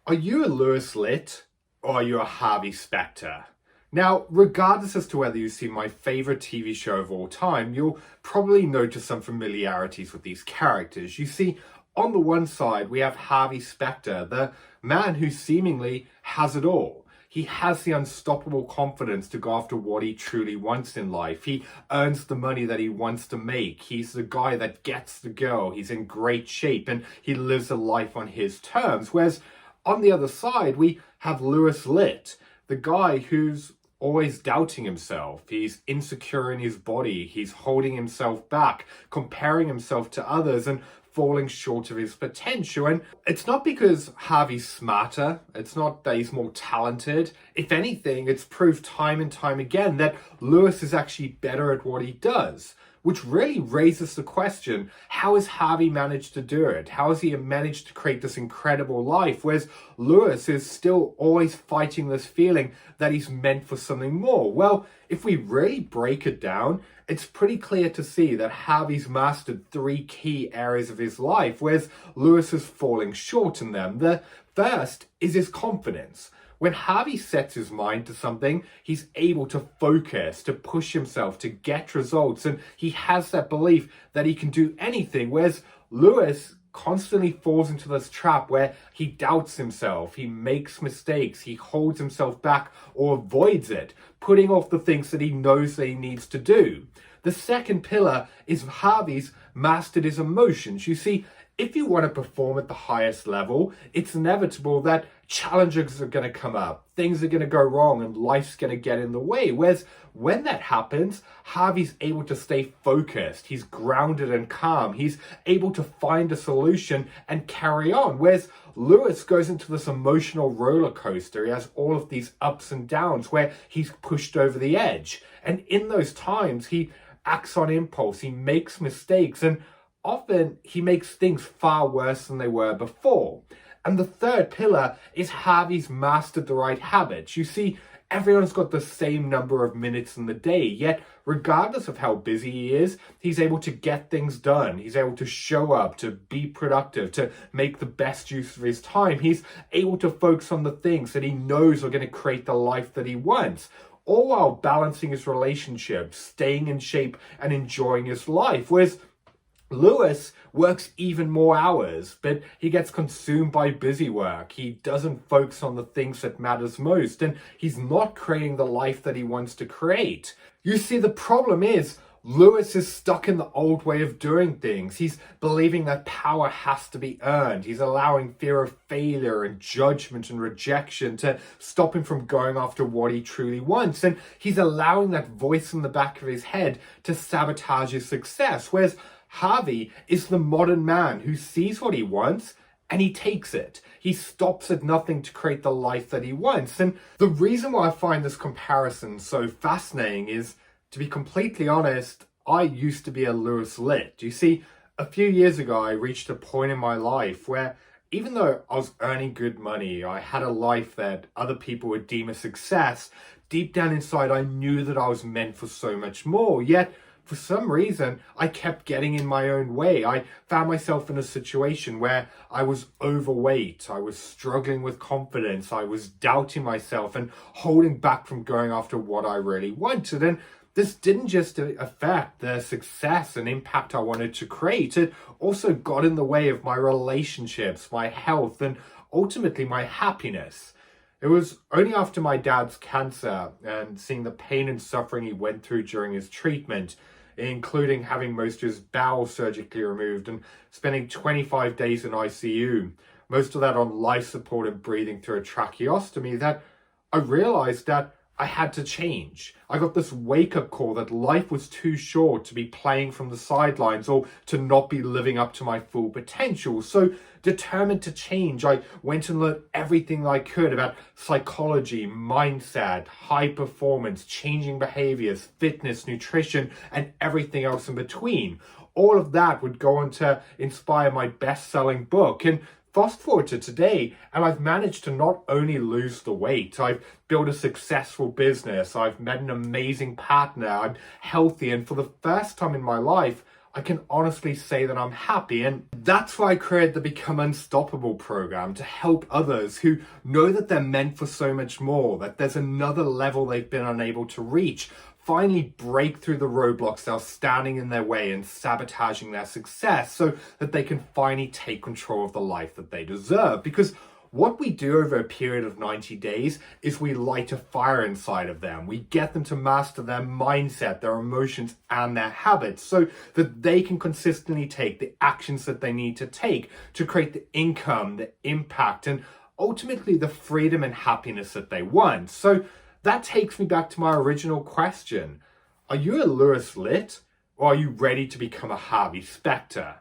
Are you a Litt or are you a Harvey Specter? Now, regardless as to whether you see my favorite TV show of all time, you'll probably notice some familiarities with these characters. You see, on the one side, we have Harvey Specter, the man who seemingly has it all. He has the unstoppable confidence to go after what he truly wants in life. He earns the money that he wants to make. He's the guy that gets the girl. He's in great shape and he lives a life on his terms. Whereas on the other side, we have Litt, the guy who's always doubting himself. He's insecure in his body. He's holding himself back, comparing himself to others and falling short of his potential. And it's not because Harvey's smarter. It's not that he's more talented. If anything, it's proved time and time again that Lewis is actually better at what he does. Which really raises the question, how has Harvey managed to do it? How has he managed to create this incredible life? Whereas Lewis is still always fighting this feeling that he's meant for something more. Well, if we really break it down, it's pretty clear to see that Harvey's mastered three key areas of his life, whereas Lewis is falling short in them. The first is his confidence. When Harvey sets his mind to something, he's able to focus, to push himself, to get results, and he has that belief that he can do anything, whereas Lewis constantly falls into this trap where he doubts himself, he makes mistakes, he holds himself back or avoids it, putting off the things that he knows that he needs to do. The second pillar is Harvey's mastered his emotions. You see, if you want to perform at the highest level, it's inevitable that challenges are going to come up, things are going to go wrong, and life's going to get in the way. Whereas when that happens, Harvey's able to stay focused, he's grounded and calm, he's able to find a solution and carry on. Whereas Lewis goes into this emotional roller coaster. He has all of these ups and downs where he's pushed over the edge. And in those times, he acts on impulse, he makes mistakes, and often he makes things far worse than they were before. And the third pillar is Harvey's mastered the right habits. You see, everyone's got the same number of minutes in the day, yet regardless of how busy he is, he's able to get things done. He's able to show up, to be productive, to make the best use of his time. He's able to focus on the things that he knows are going to create the life that he wants, all while balancing his relationships, staying in shape and enjoying his life. Whereas Lewis works even more hours, but he gets consumed by busy work. He doesn't focus on the things that matters most, and he's not creating the life that he wants to create. You see, the problem is Lewis is stuck in the old way of doing things. He's believing that power has to be earned. He's allowing fear of failure and judgment and rejection to stop him from going after what he truly wants. And he's allowing that voice in the back of his head to sabotage his success. Whereas Harvey is the modern man who sees what he wants and he takes it. He stops at nothing to create the life that he wants. And the reason why I find this comparison so fascinating is, to be completely honest, I used to be a Litt. You see, a few years ago, I reached a point in my life where even though I was earning good money, I had a life that other people would deem a success, deep down inside, I knew that I was meant for so much more. Yet, for some reason, I kept getting in my own way. I found myself in a situation where I was overweight. I was struggling with confidence. I was doubting myself and holding back from going after what I really wanted. And this didn't just affect the success and impact I wanted to create. It also got in the way of my relationships, my health, and ultimately my happiness. It was only after my dad's cancer and seeing the pain and suffering he went through during his treatment, including having most of his bowels surgically removed and spending 25 days in ICU, most of that on life support and breathing through a tracheostomy, that I realized that I had to change. I got this wake-up call that life was too short to be playing from the sidelines or to not be living up to my full potential. So, determined to change, I went and learned everything I could about psychology, mindset, high performance, changing behaviors, fitness, nutrition, and everything else in between. All of that would go on to inspire my best-selling book. And fast forward to today, and I've managed to not only lose the weight, I've built a successful business, I've met an amazing partner, I'm healthy, and for the first time in my life, I can honestly say that I'm happy, and that's why I created the Become Unstoppable program, to help others who know that they're meant for so much more, that there's another level they've been unable to reach, finally break through the roadblocks that are standing in their way and sabotaging their success, so that they can finally take control of the life that they deserve. Because what we do over a period of 90 days is we light a fire inside of them. We get them to master their mindset, their emotions, and their habits, so that they can consistently take the actions that they need to take to create the income, the impact, and ultimately the freedom and happiness that they want. So that takes me back to my original question. Are you a Litt, or are you ready to become a Harvey Specter?